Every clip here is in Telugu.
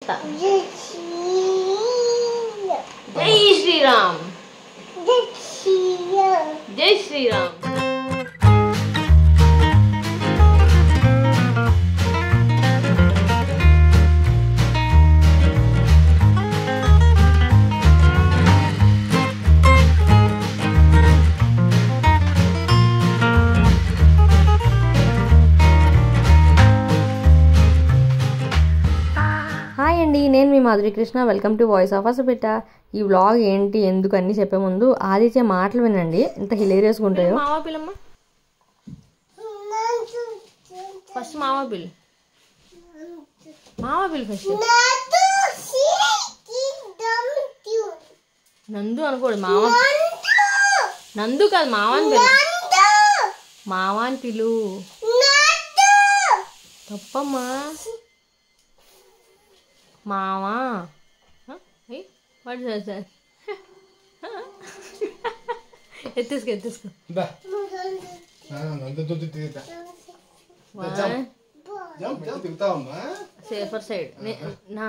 ఇస్తా. జై శ్రీరామ్. జై శ్రీరామ్. హాయ్ అండి, నేను మీ Madhuri Krishna. Welcome to voice of అసబిట్ట. ఈ వ్లాగ్ ఏంటి ఎందుకు అన్నీ చెప్పే ముందు ఆదిత్య మాటలు వినండి, ఎంత హిలేరియస్గా ఉంటాయో. మావా పిల్లమ్మ, ఫస్ట్ మావా పిల్లు, మావా పిల్లు ఫస్ట్. నందు అనుకోడు, మావా. నందు కాదు, మావాని పిలు. మావాని పిలు. తప్పమ్మా. మావా. వాట్ సార్ సార్ ఎత్తేసుకో ఎత్తేసుకో. సేఫర్ సైడ్ నా.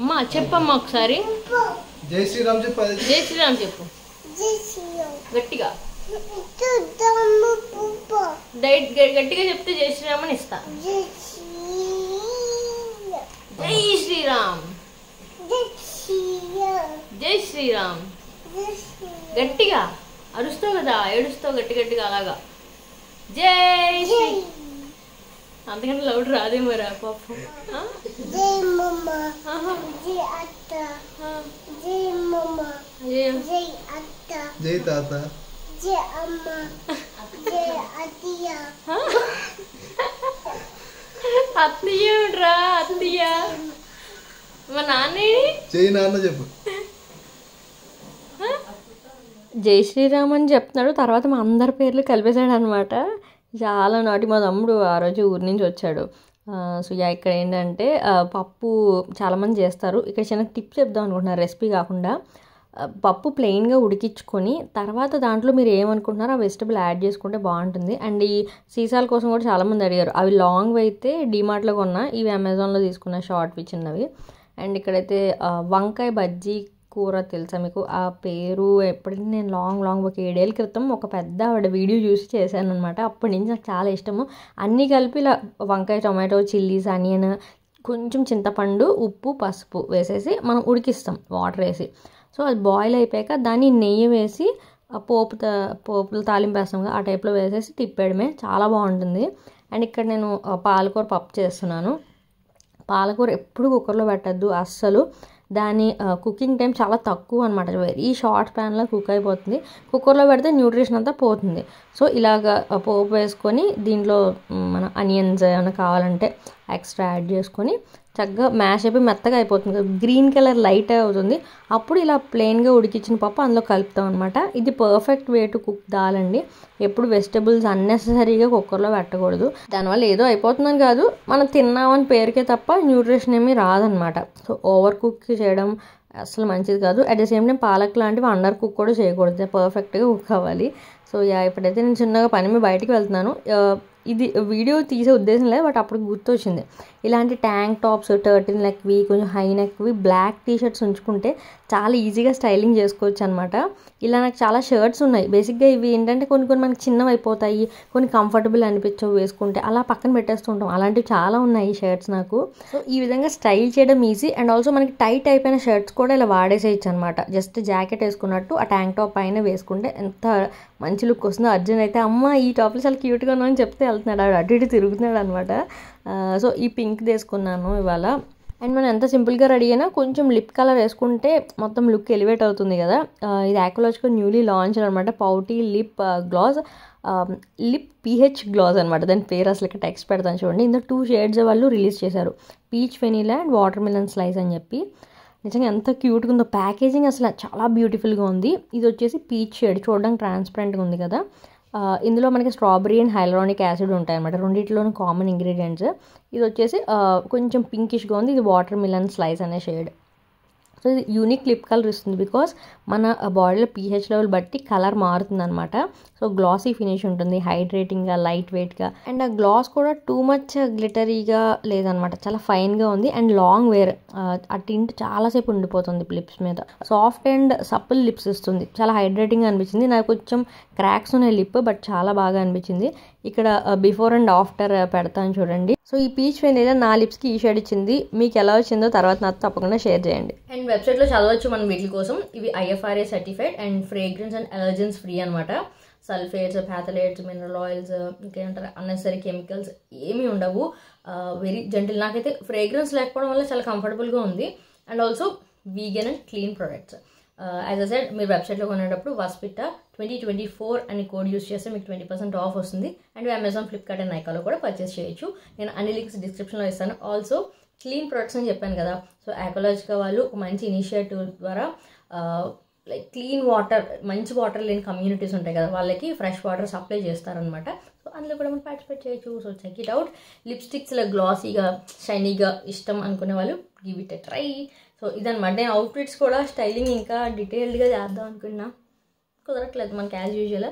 అమ్మా చెప్పమ్మా ఒకసారి. జై శ్రీరామ్ చెప్పు. జై శ్రీరామ్ చెప్పు గట్టిగా. గట్టిగా చెప్తే జై శ్రీరామ్ అని ఇస్తా. జై శ్రీరామ్. జై శ్రీరామ్. గట్టిగా అరుస్తావు కదా, ఏడుస్తావు గట్టి గట్టిగా అలాగా. జై శ్రీ. అంతకంటే లౌడ్ రాదేమోరా పాపం. జై తాత. అత్తయ్యరా అత్తయ్య. మా నాన్న జై నాన్న చెప్పు. జై శ్రీరామ్ అని చెప్తున్నాడు, తర్వాత మా అందరి పేర్లు కలిపేశాడు అనమాట. చాలా నాటి. మా తమ్ముడు ఆ రోజు ఊరి నుంచి వచ్చాడు. సో ఇక్కడ ఏంటంటే పప్పు చాలామంది చేస్తారు. ఇక్కడ చిన్న టిప్ చెప్దాం అనుకుంటున్నారు, రెసిపీ కాకుండా. పప్పు ప్లెయిన్గా ఉడికించుకొని తర్వాత దాంట్లో మీరు ఏమనుకుంటున్నారో ఆ వెజిటబుల్ యాడ్ చేసుకుంటే బాగుంటుంది. అండ్ ఈ సీసాల కోసం కూడా చాలామంది అడిగారు. అవి లాంగ్ అయితే డీమార్ట్లో కొన్నా, ఇవి అమెజాన్లో తీసుకున్న షార్ట్వి చిన్నవి. అండ్ ఇక్కడైతే వంకాయ బజ్జీ కూర తెలుసా మీకు? ఆ పేరు ఎప్పుడైతే నేను లాంగ్ ఒక 7 ఏళ్ళ క్రితం ఒక పెద్ద ఆవిడ వీడియో చూసి చేశాను అనమాట. అప్పటి నుంచి నాకు చాలా ఇష్టము. అన్నీ కలిపి ఇలా వంకాయ, టొమాటో, చిల్లీస్, ఆనియన్, కొంచెం చింతపండు, ఉప్పు, పసుపు వేసేసి మనం ఉడికిస్తాం వాటర్ వేసి. సో అది బాయిల్ అయిపోయాక దాన్ని నెయ్యి వేసి పోపులు తాలింపు వేస్తాం కదా, ఆ టైప్లో వేసేసి తిప్పేయడమే. చాలా బాగుంటుంది. అండ్ ఇక్కడ నేను పాలకూర పప్పు చేస్తున్నాను. పాలకూర ఎప్పుడు కుక్కర్లో పెట్టద్దు అస్సలు. దాని కుకింగ్ టైం చాలా తక్కువ అనమాట. వెరీ షార్ట్ ప్యాన్లో కుక్ అయిపోతుంది. కుక్కర్లో పెడితే న్యూట్రిషన్ అంతా పోతుంది. సో ఇలాగ పోపు వేసుకొని దీంట్లో మన ఆనియన్స్ ఏమైనా కావాలంటే ఎక్స్ట్రా యాడ్ చేసుకొని చక్కగా మ్యాష్ అయిపోయి మెత్తగా అయిపోతుంది. గ్రీన్ కలర్ లైట్ అవుతుంది. అప్పుడు ఇలా ప్లెయిన్గా ఉడికించిన పప్పు అందులో కలుపుతాం అనమాట. ఇది perfect way to cook dal అండి. ఎప్పుడు వెజిటబుల్స్ అన్నెసరీగా కుక్కర్లో పెట్టకూడదు. దానివల్ల ఏదో అయిపోతుందని కాదు, మనం తిన్నామని పేరుకే తప్ప న్యూట్రిషన్ ఏమీ రాదనమాట. సో ఓవర్ కుక్ చేయడం అసలు మంచిది కాదు. At the same time palak లాంటివి అండర్ కుక్ కూడా చేయకూడదు, పర్ఫెక్ట్గా కుక్ అవ్వాలి. సో ఇప్పుడైతే నేను చిన్నగా పని మీద బయటికి వెళ్తున్నాను. ఇది వీడియో తీసే ఉద్దేశం లేదు, బట్ అప్పుడు గుర్తొచ్చింది. ఇలాంటి ట్యాంక్ టాప్స్, 13 నెక్వి, కొంచెం హై నెక్వి, బ్లాక్ టీషర్ట్స్ ఉంచుకుంటే చాలా ఈజీగా స్టైలింగ్ చేసుకోవచ్చు అనమాట. ఇలా నాకు చాలా షర్ట్స్ ఉన్నాయి. బేసిక్గా ఇవి ఏంటంటే కొన్ని మనకి చిన్నవి అయిపోతాయి, కొన్ని కంఫర్టబుల్ అనిపించవు వేసుకుంటే, అలా పక్కన పెట్టేస్తుంటాం. అలాంటివి చాలా ఉన్నాయి ఈ షర్ట్స్ నాకు. సో ఈ విధంగా స్టైల్ చేయడం ఈజీ. అండ్ ఆల్సో మనకి టైట్ అయిపోయిన షర్ట్స్ కూడా ఇలా వాడేసేయచ్చు అనమాట. జస్ట్ జాకెట్ వేసుకున్నట్టు ఆ ట్యాంక్ టాప్ పైన వేసుకుంటే ఎంత మంచి లుక్ వస్తుందో. అర్జున్ అయితే అమ్మ ఈ టాప్లో చాలా క్యూట్గా ఉన్నామని చెప్తే వెళ్తున్నాడు, ఆడు అటు ఇటు తిరుగుతున్నాడు అనమాట. సో ఈ పింక్ తీసుకున్నాను ఇవాళ. అండ్ మనం ఎంత సింపుల్గా రెడీ అయినా కొంచెం లిప్ కలర్ వేసుకుంటే మొత్తం లుక్ ఎలివేట్ అవుతుంది కదా. ఇది యాక్వలాజికల్ న్యూలీ లాంచ్ అనమాట, pouty lip gloss, lip pH gloss అనమాట. దాని పేరు అసలు ఇక్కడ టెక్స్ట్ పెడతాను చూడండి. ఇందులో 2 షేడ్స్ వాళ్ళు రిలీజ్ చేశారు, peach vanilla and water melon slice అని చెప్పి. నిజంగా ఎంత క్యూట్గా ఉందో. ప్యాకేజింగ్ అసలు చాలా బ్యూటిఫుల్గా ఉంది. ఇది వచ్చేసి పీచ్ షేడ్, చూడడానికి ట్రాన్స్పరెంట్గా ఉంది కదా. ఇందులో మనకి స్ట్రాబెరీ అండ్ హైలరానిక్ యాసిడ్ ఉంటాయి అన్నమాట, రెండింటిలోనూ కామన్ ఇంగ్రీడియంట్స్. ఇది వచ్చేసి కొంచెం పింకిష్గా ఉంది. ఇది వాటర్ మిలన్ స్లైస్ అనే షేడ్. సో ఇది యూనిక్ లిప్ కలర్ ఇస్తుంది బికాస్ మన బాడీలో pH లెవెల్ బట్టి కలర్ మారుతుంది అనమాట. సో గ్లాసీ ఫినిష్ ఉంటుంది, హైడ్రేటింగ్గా, లైట్ వెయిట్గా, అండ్ ఆ గ్లాస్ కూడా టూ మచ్ గ్లిటరీగా లేదనమాట, చాలా ఫైన్గా ఉంది అండ్ లాంగ్ వేర్. ఆ టింట్ చాలాసేపు ఉండిపోతుంది లిప్స్ మీద. సాఫ్ట్ అండ్ సప్పుల్ లిప్స్ ఇస్తుంది, చాలా హైడ్రేటింగ్గా అనిపించింది. నాకు కొంచెం క్రాక్స్ ఉన్నాయి లిప్, బట్ చాలా బాగా అనిపించింది. ఇక్కడ బిఫోర్ అండ్ ఆఫ్టర్ పెడతాను చూడండి. సో ఈ పీచ్ వెనీలా నా లిప్స్కి ఈ షేడ్ ఇచ్చింది. మీకు ఎలా వచ్చిందో తర్వాత నాతో తప్పకుండా షేర్ చేయండి. అండ్ వెబ్సైట్లో చదవచ్చు మనం వీటి కోసం. ఇవి IFRA certified and fragrance and allergens free అనమాట. సల్ఫేట్స్, ప్యాథలేట్స్, మినరల్ ఆయిల్స్, ఇంకేమంటారు అన్నెసరీ కెమికల్స్ ఏమీ ఉండవు. Very gentle. నాకైతే ఫ్రేగ్రెన్స్ లేకపోవడం వల్ల చాలా కంఫర్టబుల్గా ఉంది. And also vegan and clean products. As a said, మీరు వెబ్సైట్లో కొనేటప్పుడు వాస్పిటా 2024 అని కోడ్ యూస్ చేస్తే మీకు 20% ఆఫ్ వస్తుంది. అండ్ అమెజాన్, ఫ్లిప్కార్ట్ అండ్ నైకాలో కూడా పర్చేస్ చేయొచ్చు. నేను అన్ని లింక్స్ డిస్క్రిప్షన్లో ఇస్తాను. ఆల్సో క్లీన్ ప్రొడక్ట్స్ అని చెప్పాను కదా, సో ఆకోలాజికా వాళ్ళు ఒక మంచి ఇనిషియేటివ్ ద్వారా లైక్ క్లీన్ వాటర్, మంచి వాటర్ లేని కమ్యూనిటీస్ ఉంటాయి కదా, వాళ్ళకి ఫ్రెష్ వాటర్ సప్లై చేస్తారనమాట. సో అందులో కూడా మనం పార్టిసిపేట్ చేయొచ్చు. So check it out. లిప్స్టిక్స్లో గ్లాసీగా, షైనీగా ఇష్టం అనుకునే వాళ్ళు give it a try. So ఇదనమాట. నేను అవుట్ఫిట్స్ కూడా స్టైలింగ్ ఇంకా డీటెయిల్డ్గా చేద్దాం అనుకున్నా, కుదరట్లేదు మనకి as usual.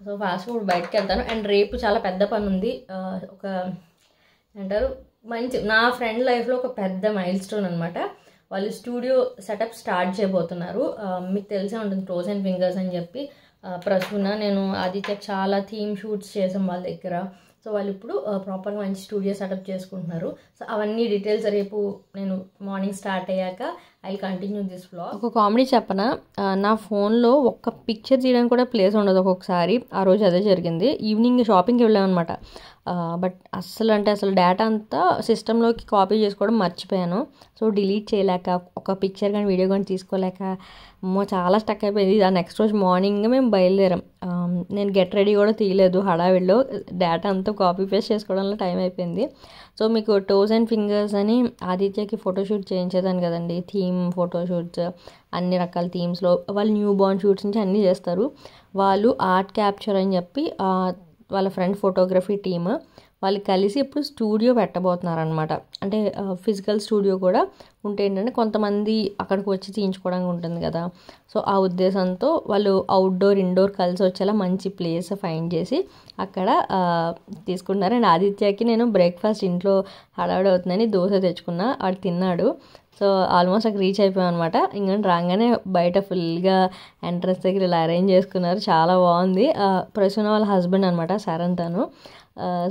So fast food బయటకు వెళ్తాను. అండ్ రేపు చాలా పెద్ద పని ఉంది. ఒక అంటారు మంచి, నా ఫ్రెండ్ లైఫ్లో ఒక పెద్ద మైల్ స్టోన్ అనమాట. వాళ్ళు స్టూడియో సెటప్ స్టార్ట్ చేయబోతున్నారు. మీకు తెలిసే ఉంటుంది టోస్ అండ్ ఫింగర్స్ అని చెప్పి. ప్రస్తుతం నేను ఆదిత్య చాలా థీమ్ షూట్స్ చేసాం వాళ్ళ దగ్గర. సో వాళ్ళు ఇప్పుడు ప్రాపర్గా మంచి స్టూడియో సెటప్ చేసుకుంటున్నారు. సో అవన్నీ డీటెయిల్స్ రేపు నేను మార్నింగ్ స్టార్ట్ అయ్యాక ఐ కంటిన్యూ దిస్ వ్లాగ్. ఒక కామెడీ చెప్పనా, నా ఫోన్లో ఒక్క పిక్చర్ తీయడానికి కూడా ప్లేస్ ఉండదు ఒక్కొక్కసారి. ఆ రోజు అదే జరిగింది. ఈవినింగ్ షాపింగ్కి వెళ్ళామన్నమాట. బట్ అసలు డేటా అంతా సిస్టంలోకి కాపీ చేసుకోవడం మర్చిపోయాను. సో డిలీట్ చేయలేక, ఒక పిక్చర్ కానీ వీడియో కానీ తీసుకోలేక చాలా స్టక్ అయిపోయింది. ఆ నెక్స్ట్ రోజు మార్నింగ్ మేము బయలుదేరాం. నేను గెట్ రెడీ కూడా తీయలేదు హడావిడిలో, డేటా అంతా కాపీ పేస్ట్ చేసుకోవడంలో టైం అయిపోయింది. సో మీకు టోస్ అండ్ ఫింగర్స్ అని ఆదిత్యకి ఫోటోషూట్ చేయించేదాన్ని కదండి, థీమ్ ఫోటోషూట్స్, అన్ని రకాల థీమ్స్లో. వాళ్ళు న్యూ బార్న్ షూట్స్ నుంచి అన్నీ చేస్తారు. వాళ్ళు ఆర్ట్ క్యాప్చర్ అని చెప్పి వాళ్ళ ఫ్రెండ్ ఫోటోగ్రఫీ టీమ్ వాళ్ళు కలిసి ఇప్పుడు స్టూడియో పెట్టబోతున్నారనమాట. అంటే ఫిజికల్ స్టూడియో కూడా ఉంటే ఏంటంటే కొంతమంది అక్కడికి వచ్చి తీయించుకోవడానికి ఉంటుంది కదా. సో ఆ ఉద్దేశంతో వాళ్ళు అవుట్డోర్ ఇండోర్ కలిసి వచ్చేలా మంచి ప్లేస్ ఫైండ్ చేసి అక్కడ తీసుకుంటున్నారు. అండ్ ఆదిత్యకి నేను బ్రేక్ఫాస్ట్ ఇంట్లో హడావిడి అవుతుందని దోశ తెచ్చుకున్నా, వాడు తిన్నాడు. సో ఆల్మోస్ట్ అక్కడ రీచ్ అయిపోయాం అనమాట. ఇంకా రాగానే బయట ఫుల్గా ఎంట్రన్స్ దగ్గర ఇలా అరేంజ్ చేసుకున్నారు, చాలా బాగుంది. ప్రసన్న వాళ్ళ హస్బెండ్ అనమాట, శరణ్ తను.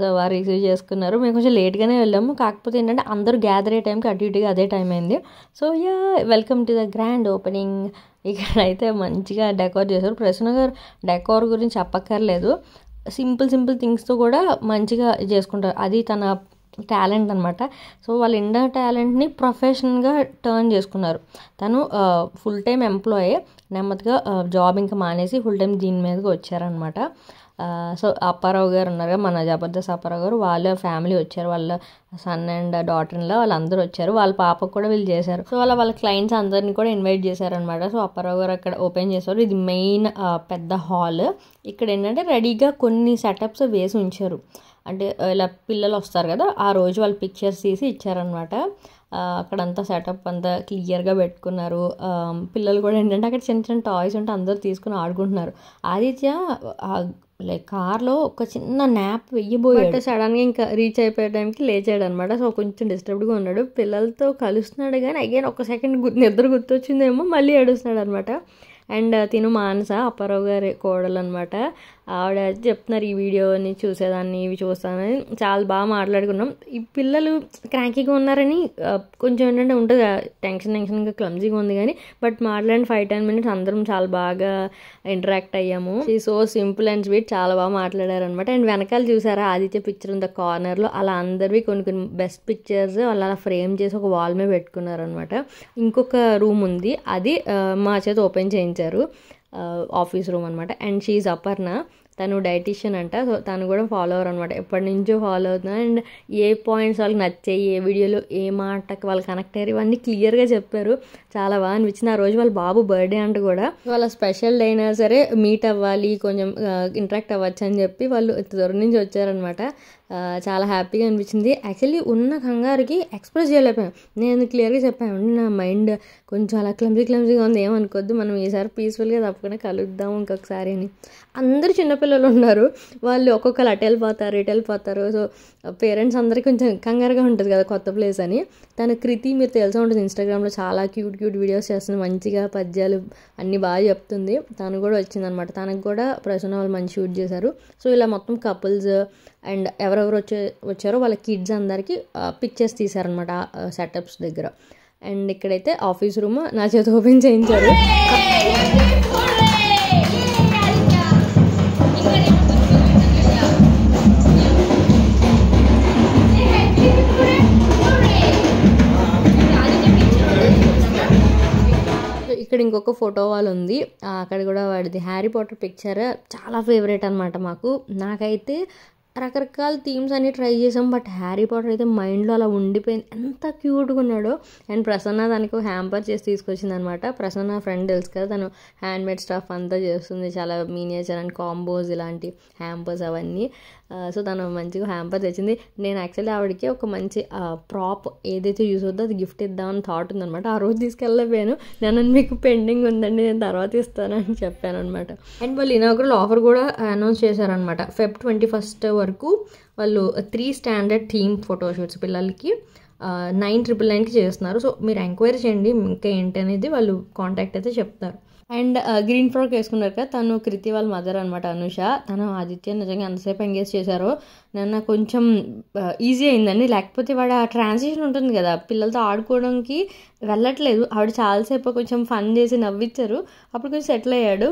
సో వారు రిసీవ్ చేసుకున్నారు. మేము కొంచెం లేట్గానే వెళ్ళాము, కాకపోతే ఏంటంటే అందరూ గ్యాదర్ అయ్యే టైంకి అటు ఇటుగా అదే టైం అయింది. So welcome to the grand opening. ఇక్కడైతే మంచిగా డెకోర్ చేశారు. ప్రసన్న గారు డెకోర్ గురించి చెప్పక్కర్లేదు, సింపుల్ థింగ్స్తో కూడా మంచిగా చేసుకుంటారు. అది తన టాలెంట్ అనమాట. సో వాళ్ళ ఇండియా టాలెంట్ని ప్రొఫెషన్గా టర్న్ చేసుకున్నారు. తను ఫుల్ టైం ఎంప్లాయీ, నెమ్మదిగా జాబ్ ఇంకా మానేసి ఫుల్ టైం దీని మీదకి వచ్చారనమాట. సో అప్పారావు గారు ఉన్నారు, మన జబర్దస్త్ అప్పారావు గారు, వాళ్ళ ఫ్యామిలీ వచ్చారు, వాళ్ళ సన్ అండ్ డాటర్ ఇన్లా వాళ్ళందరూ వచ్చారు. వాళ్ళ పాపకు కూడా వీళ్ళు చేశారు. సో వాళ్ళ క్లయింట్స్ అందరినీ కూడా ఇన్వైట్ చేశారనమాట. సో అప్పారావు గారు అక్కడ ఓపెన్ చేశారు. ఇది మెయిన్ పెద్ద హాల్. ఇక్కడ ఏంటంటే రెడీగా కొన్ని సెటప్స్ వేసి ఉంచారు. అంటే ఇలా పిల్లలు వస్తారు కదా, ఆ రోజు వాళ్ళు పిక్చర్స్ తీసి ఇచ్చారనమాట. అక్కడంతా సెటప్ అంతా క్లియర్గా పెట్టుకున్నారు. పిల్లలు కూడా ఏంటంటే అక్కడ చిన్న టాయ్స్ ఉంటే అందరూ తీసుకుని ఆడుకుంటున్నారు. ఆదిత్య లైక్ కార్లో ఒక చిన్న న్యాప్ వెయ్యబోయాడు, సడన్గా ఇంకా రీచ్ అయిపోయే టైంకి లేచాడు అనమాట. సో కొంచెం డిస్టర్బ్డ్గా ఉన్నాడు. పిల్లలతో కలుస్తున్నాడు కానీ అగైన్ ఒక సెకండ్ నిద్ర గుర్తొచ్చిందేమో మళ్ళీ ఏడుస్తున్నాడు అనమాట. అండ్ తిను మానస, అప్పారావు గారి కోడలు అనమాట. ఆవిడ చెప్తున్నారు ఈ వీడియోని చూసేదాన్ని, ఇవి చూస్తానని. చాలా బాగా మాట్లాడుకున్నాం. ఈ పిల్లలు క్రాంకీగా ఉన్నారని కొంచెం ఏంటంటే ఉంటుంది, టెన్షన్గా క్లమ్జీగా ఉంది కానీ బట్ మాట్లాడిన 5-10 minutes అందరం చాలా బాగా ఇంటరాక్ట్ అయ్యాము. సో సింపుల్ అండ్ స్వీట్, చాలా బాగా మాట్లాడారు అనమాట. అండ్ వెనకాల చూసారా ఆదిత్య పిక్చర్ ఉంది కార్నర్లో, అలా అందరివి కొన్ని బెస్ట్ పిక్చర్స్ అలా ఫ్రేమ్ చేసి ఒక వాల్ మీద పెట్టుకున్నారు అనమాట. ఇంకొక రూమ్ ఉంది, అది మా చేత ఓపెన్ చేయించారు, ఆఫీస్ రూమ్ అనమాట. అండ్ షీఈ్ అపర్ణ, తను డైటీషియన్ అంట. సో తను కూడా ఫాలోవర్ అనమాట, ఎప్పటి నుంచో ఫాలో అవుతున్నా. అండ్ ఏ పాయింట్స్ వాళ్ళకి నచ్చాయి, ఏ వీడియోలో ఏ మాటకి వాళ్ళు కనెక్ట్ అయ్యారు, ఇవన్నీ క్లియర్గా చెప్పారు. చాలా బాగా అనిపించింది. ఆ రోజు వాళ్ళ బాబు బర్త్డే అంట కూడా, వాళ్ళ స్పెషల్ డే అయినా సరే మీట్ అవ్వాలి, కొంచెం ఇంటరాక్ట్ అవ్వచ్చు అని చెప్పి వాళ్ళు దూరం నుంచి వచ్చారనమాట. చాలా హ్యాపీగా అనిపించింది. యాక్చువల్లీ ఉన్న కంగారుకి ఎక్స్ప్రెస్ చేయలేకపోయాను. నేను క్లియర్గా చెప్పాను, నా మైండ్ కొంచెం అలా క్లమ్జీగా ఉంది, ఏమనుకోద్దు, మనం ఈసారి పీస్ఫుల్గా తప్పకుండా కలుద్దాం ఇంకొకసారి అని. అందరూ చిన్నపిల్లలు ఉన్నారు, వాళ్ళు ఒక్కొక్కరు అటు వెళ్ళిపోతారు. సో పేరెంట్స్ అందరికీ కొంచెం కంగారుగా ఉంటుంది కదా కొత్త ప్లేస్ అని. తను కృతి, మీరు తెలిసే ఉంటుంది, ఇన్స్టాగ్రామ్లో చాలా క్యూట్ వీడియోస్ చేస్తుంది, మంచిగా పద్యాలు అన్నీ బాగా చెప్తుంది. తను కూడా వచ్చిందనమాట. తనకు కూడా ప్రసన్న వాళ్ళు మంచి షూట్ చేశారు. సో ఇలా మొత్తం కపుల్స్ అండ్ ఎవరెవరు వచ్చారో వాళ్ళ కిడ్స్ అందరికీ పిక్చర్స్ తీశారనమాట సెటప్స్ దగ్గర. అండ్ ఇక్కడైతే ఆఫీస్ రూమ్ నా చేత ఓపెన్ చేయించారు. ఇక్కడ ఇంకొక ఫోటో వాల్ ఉంది, అక్కడ కూడా వాడిది హ్యారీ పాటర్ పిక్చర్ చాలా ఫేవరెట్ అనమాట మాకు. నాకైతే రకరకాల థీమ్స్ అన్ని ట్రై చేసాం, బట్ హ్యారీ పాటర్ అయితే మైండ్లో అలా ఉండిపోయింది, ఎంత క్యూట్గా ఉన్నాడో. అండ్ ప్రసన్న దానికి హ్యాంపర్ చేసి తీసుకొచ్చింది అనమాట. ప్రసన్న ఫ్రెండ్ తెలుసు కదా, తను హ్యాండ్మేడ్ స్టఫ్ అంతా చేస్తుంది, చాలా మినియేచర్ అండ్ కాంబోస్ ఇలాంటి హ్యాంపర్స్ అవన్నీ. సో తను మంచిగా హ్యాంపర్ తెచ్చింది. నేను యాక్చువల్లీ ఆవిడకి ఒక మంచి ప్రాప్ ఏదైతే యూస్ అవుతుందో అది గిఫ్ట్ ఇద్దామని థాట్ ఉందనమాట. ఆ రోజు తీసుకెళ్ళలేకపోయాను, నేను మీకు పెండింగ్ ఉందండి, నేను తర్వాత ఇస్తానని చెప్పాను అనమాట. అండ్ వాళ్ళు ఇనాగ్రల్ ఆఫర్ కూడా అనౌన్స్ చేశారనమాట. Feb 21 వరకు వాళ్ళు 3 స్టాండర్డ్ థీమ్ ఫోటోషూట్స్ పిల్లలకి 999కి చేస్తున్నారు. సో మీరు ఎంక్వైరీ చేయండి ఇంకా ఏంటి అనేది, వాళ్ళు కాంటాక్ట్ అయితే చెప్తారు. అండ్ గ్రీన్ ఫ్రాక్ వేసుకున్నారు కదా, తను కృతి వాళ్ళ మదర్ అనమాట, అనుష. తను ఆదిత్య నిజంగా ఎంతసేపు ఎంగేజ్ చేశారో నన్ను కొంచెం ఈజీ అయిందండి. లేకపోతే వాడు ఆ ట్రాన్సిషన్ ఉంటుంది కదా, పిల్లలతో ఆడుకోవడానికి వెళ్ళట్లేదు. ఆవిడ చాలాసేపు కొంచెం ఫన్ చేసి నవ్వించారు, అప్పుడు కొంచెం సెటిల్ అయ్యాడు,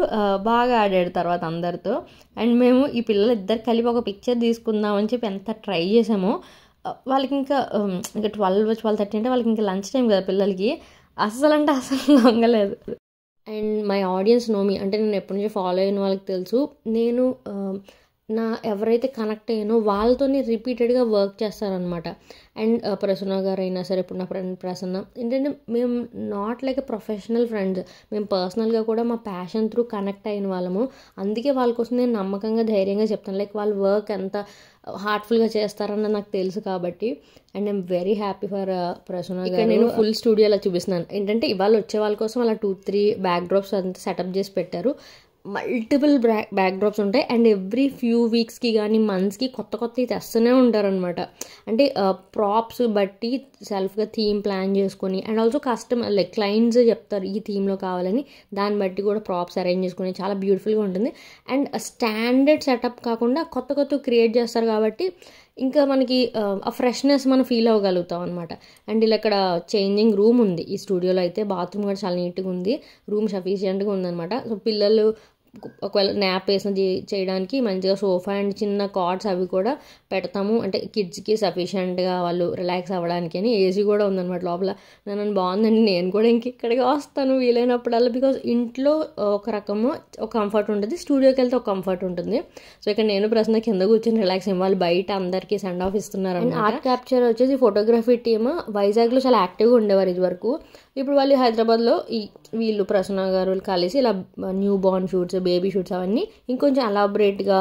బాగా ఆడాడు తర్వాత అందరితో. అండ్ మేము ఈ పిల్లలు ఇద్దరు కలిపి ఒక పిక్చర్ తీసుకుందామని చెప్పి ఎంత ట్రై చేసామో, వాళ్ళకి ఇంకా 12-12:30 అంటే వాళ్ళకి ఇంకా లంచ్ టైం కదా పిల్లలకి, అసలు లొంగలేదు. అండ్ మై ఆడియన్స్ నో మీ, అంటే నేను ఎప్పటి నుంచో ఫాలో అయిన వాళ్ళకి తెలుసు, నేను ఎవరైతే కనెక్ట్ అయ్యానో వాళ్ళతోనే రిపీటెడ్గా వర్క్ చేస్తారనమాట. అండ్ ప్రసన్న గారు అయినా సరే, ఇప్పుడు నా ఫ్రెండ్ ప్రసన్న ఏంటంటే మేము not like a professional friends, మేము పర్సనల్గా కూడా మా ప్యాషన్ త్రూ కనెక్ట్ అయిన వాళ్ళము. అందుకే వాళ్ళ కోసం నేను నమ్మకంగా ధైర్యంగా చెప్తాను, లైక్ వాళ్ళ వర్క్ ఎంత హార్ట్ఫుల్గా చేస్తారన్న నాకు తెలుసు కాబట్టి. And I'm very happy for Prasanna గారు. నేను ఫుల్ స్టూడియోలో చూపిస్తున్నాను, ఏంటంటే ఇవాళ వచ్చే వాళ్ళ కోసం అలా 2-3 బ్యాక్ డ్రాప్స్ అంతా సెటప్ చేసి పెట్టారు. మల్టిపుల్ బ్యాక్ డ్రాప్స్ ఉంటాయి. అండ్ ఎవ్రీ ఫ్యూ వీక్స్కి కానీ మంత్స్కి కొత్తవి తెస్తూనే ఉంటారనమాట. అంటే ప్రాప్స్ బట్టి సెల్ఫ్గా థీమ్ ప్లాన్ చేసుకొని, and also customer like clients చెప్తారు ఈ థీమ్లో కావాలని, దాన్ని బట్టి కూడా ప్రాప్స్ అరేంజ్ చేసుకొని చాలా బ్యూటిఫుల్గా ఉంటుంది. అండ్ స్టాండర్డ్ సెటప్ కాకుండా కొత్త క్రియేట్ చేస్తారు కాబట్టి ఇంకా మనకి ఆ ఫ్రెష్నెస్ మనం ఫీల్ అవ్వగలుగుతాం అనమాట. అండ్ ఇలా ఇక్కడ చేంజింగ్ రూమ్ ఉంది ఈ స్టూడియోలో అయితే, బాత్రూమ్ కూడా చాలా నీట్గా ఉంది, రూమ్ సఫిషియెంట్గా ఉందన్నమాట. సో పిల్లలు ఒకవేళ న్యాప్ వేసిన చేయడానికి మంచిగా సోఫా అండ్ చిన్న కార్డ్స్ అవి కూడా పెడతాము, అంటే కిడ్స్కి సఫిషియెంట్గా వాళ్ళు రిలాక్స్ అవ్వడానికి అని. ఏసీ కూడా ఉందన్నమాట లోపల. నన్ను బాగుందండి, నేను కూడా ఇక్కడికి వస్తాను వీలైనప్పుడల్లా, బికాజ్ ఇంట్లో ఒక రకము ఒక కంఫర్ట్ ఉంటుంది, స్టూడియోకి వెళ్తే ఒక కంఫర్ట్ ఉంటుంది. సో ఇక్కడ నేను ప్రశ్న కింద కూర్చొని రిలాక్స్ అయ్యి, బయట అందరికీ సెండ్ ఆఫ్ ఇస్తున్నారు. అండ్ ఆర్ట్ క్యాప్చర్ వచ్చేసి ఫోటోగ్రఫీ టీమ్ వైజాగ్లో చాలా యాక్టివ్గా ఉండేవారు ఇది వరకు. ఇప్పుడు వాళ్ళు హైదరాబాద్లో వీళ్ళు ప్రసన్న గారు కలిసి ఇలా new born shoots, baby shoots అవన్నీ ఇంకొంచెం ఎలాబరేట్గా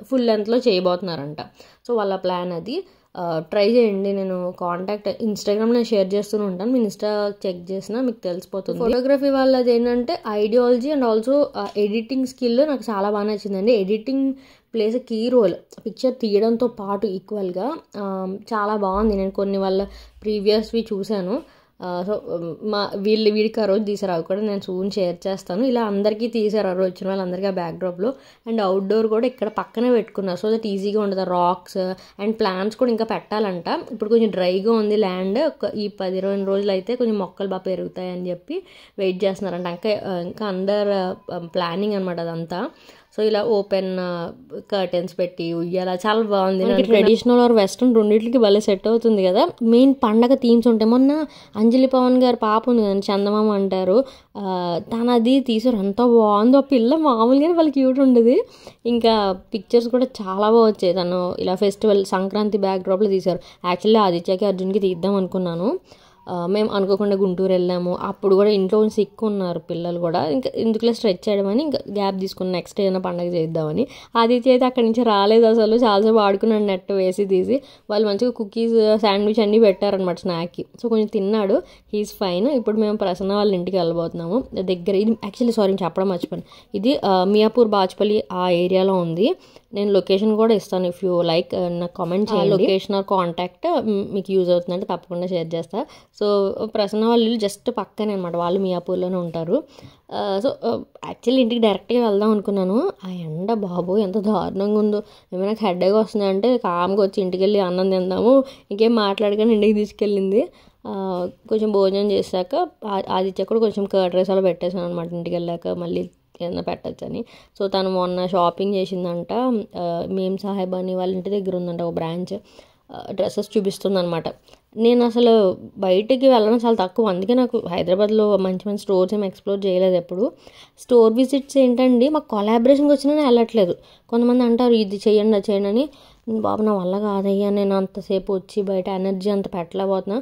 ఫుల్ లెంత్లో చేయబోతున్నారంట. సో వాళ్ళ ప్లాన్ అది. ట్రై చేయండి, నేను కాంటాక్ట్ ఇన్స్టాగ్రామ్లో షేర్ చేస్తూనే ఉంటాను, మీ ఇన్స్టా చెక్ చేసినా మీకు తెలిసిపోతుంది. ఫోటోగ్రఫీ వాళ్ళది ఏంటంటే ideology and also editing skill నాకు చాలా బాగా నచ్చిందండి. Editing plays key role, picture తీయడంతో పాటు ఈక్వల్గా చాలా బాగుంది. నేను కొన్ని వాళ్ళ ప్రీవియస్వి చూశాను. సో వీడికి ఆ రోజు తీసారు, అవి కూడా నేను సూన్ షేర్ చేస్తాను. ఇలా అందరికీ తీసారు ఆ రోజు వచ్చిన వాళ్ళందరికీ ఆ బ్యాక్డ్రాప్లో. అండ్ అవుట్డోర్ కూడా ఇక్కడ పక్కనే పెట్టుకున్నారు, సో దట్ ఈజీగా ఉంటుంది. రాక్స్ అండ్ ప్లాంట్స్ కూడా ఇంకా పెట్టాలంట. ఇప్పుడు కొంచెం డ్రైగా ఉంది ల్యాండ్, ఈ 10-20 రోజులు అయితే కొంచెం మొక్కలు బాగా పెరుగుతాయి అని చెప్పి వెయిట్ చేస్తున్నారంట. ఇంకా అండర్ ప్లానింగ్ అనమాట అదంతా. సో ఇలా ఓపెన్ కర్టెన్స్ పెట్టి ఉయ్యాల చాలా బాగుంది. ట్రెడిషనల్ ఆర్ వెస్ట్రన్ రెండింటికి భలే సెట్ అవుతుంది కదా. మెయిన్ పండగ థీమ్స్ ఉంటాయి. మొన్న అంజలి పవన్ గారు పాప ఉంది కదండి, చందమామ అంటారు, తను అది తీసారు, ఎంత బాగుందో. పిల్ల మామూలుగానే వాళ్ళకి క్యూట్ ఉండేది. ఇంకా పిక్చర్స్ కూడా చాలా బాగా వచ్చాయి. తను ఇలా ఫెస్టివల్ సంక్రాంతి బ్యాక్ డ్రాప్లో తీశారు. యాక్చువల్లీ ఆదిత్యకి అర్జున్కి తీద్దాం అనుకున్నాను, మేము అనుకోకుండా గుంటూరు వెళ్ళాము, అప్పుడు కూడా ఇంట్లో సిక్ ఉన్నారు పిల్లలు కూడా, ఇంకా ఎందుకులే స్ట్రెచ్ చేయడమని ఇంకా గ్యాప్ తీసుకుని నెక్స్ట్ ఏదైనా పండగ చేద్దామని. ఆదిత్య అయితే అక్కడి నుంచి రాలేదు అసలు, చాలాసేపు ఆడుకున్నాడు నెట్ వేసి తీసి. వాళ్ళు మంచిగా కుకీస్ శాండ్విచ్ అన్నీ పెట్టారనమాట స్నాక్కి. సో కొంచెం తిన్నాడు, హీస్ ఫైన్. ఇప్పుడు మేము ప్రసన్న వాళ్ళ ఇంటికి వెళ్ళబోతున్నాము. దగ్గర ఇది యాక్చువల్లీ సారీ చెప్పడం మర్చిపోయాను, ఇది మియాపూర్ బాచ్పల్లి ఆ ఏరియాలో ఉంది. నేను లొకేషన్ కూడా ఇస్తాను, ఇఫ్ యూ లైక్ నాకు కామెంట్ చేయండి. లొకేషన్ ఆర్ కాంటాక్ట్ మీకు యూజ్ అవుతుందంటే తప్పకుండా షేర్ చేస్తా. సో ప్రసన్న వాళ్ళు ఇల్లు జస్ట్ పక్కనే అనమాట, వాళ్ళు మియాపూర్లోనే ఉంటారు. సో యాక్చువల్లీ ఇంటికి డైరెక్ట్గా వెళ్దాం అనుకున్నాను, ఆ ఎండ బాబు ఎంత దారుణంగా ఉందో. ఏమైనా హెడ్ఏక్ వస్తుందంటే కామ్గా వచ్చి ఇంటికి వెళ్ళి అన్నం తిందాము, ఇంకేం మాట్లాడగానే ఇంటికి తీసుకెళ్ళింది. కొంచెం భోజనం చేశాక ఆదిత్య కూడా కొంచెం కర్డ్ రైస్ అలా పెట్టేసాను అనమాట, ఇంటికి వెళ్ళాక మళ్ళీ ఏదైనా పెట్టచ్చని. సో తను మొన్న షాపింగ్ చేసిందంట, మేం సాహెబ్ అని వాళ్ళ ఇంటి దగ్గర ఉందంట ఒక బ్రాంచ్, డ్రెస్సెస్ చూపిస్తుంది అనమాట. నేను అసలు బయటికి వెళ్ళడం చాలా తక్కువ, అందుకే నాకు హైదరాబాద్లో మంచి మంచి స్టోర్స్ ఏమి ఎక్స్ప్లోర్ చేయలేదు ఎప్పుడు. స్టోర్ విజిట్స్ ఏంటండి మాకు కొలాబరేషన్కి వచ్చినా వెళ్ళట్లేదు. కొంతమంది అంటారు ఇది చేయండి అది చేయండి అని, బాబు నా వల్ల కాదయ్యా, నేను అంతసేపు వచ్చి బయట ఎనర్జీ అంత పెట్టలేకపోతున్నా,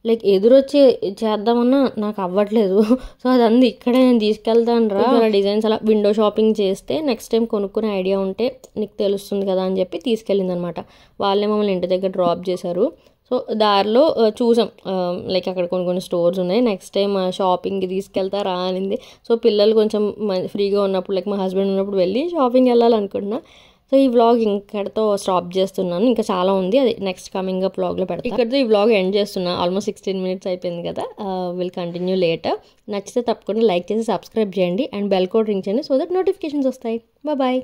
లైక్ ఎదురొచ్చి చేద్దామన్నా నాకు అవ్వట్లేదు. సో అదంతా ఇక్కడే నేను తీసుకెళ్తాను రా, డిజైన్స్ అలా విండో షాపింగ్ చేస్తే నెక్స్ట్ టైం కొనుక్కునే ఐడియా ఉంటే నీకు తెలుస్తుంది కదా అని చెప్పి తీసుకెళ్ళింది అనమాట. వాళ్ళే మమ్మల్ని ఇంటి దగ్గర డ్రాప్ చేశారు. సో దారిలో చూసాం లైక్ అక్కడ కొన్ని స్టోర్స్ ఉన్నాయి, నెక్స్ట్ టైం షాపింగ్కి తీసుకెళ్తారా అనింది. సో పిల్లలు కొంచెం ఫ్రీగా ఉన్నప్పుడు లైక్ మా హస్బెండ్ ఉన్నప్పుడు వెళ్ళి షాపింగ్ వెళ్ళాలనుకుంటున్నా. సో ఈ వ్లాగ్ ఇక్కడితో స్టాప్ చేస్తున్నాను, ఇంకా చాలా ఉంది, అది నెక్స్ట్ కమింగ్ అప్ వ్లాగ్లో పెడతాను. ఇక్కడితో ఈ వ్లాగ్ ఎండ్ చేస్తున్నా, ఆల్మోస్ట్ 16 minutes అయిపోయింది కదా. Will continue later. నచ్చితే తప్పకుండా లైక్ చేసి సబ్స్క్రైబ్ చేయండి అండ్ బెల్ కోడ్ రింగ్ చేయండి, సో దట్ నోటిఫికేషన్స్ వస్తాయి. బాయ్.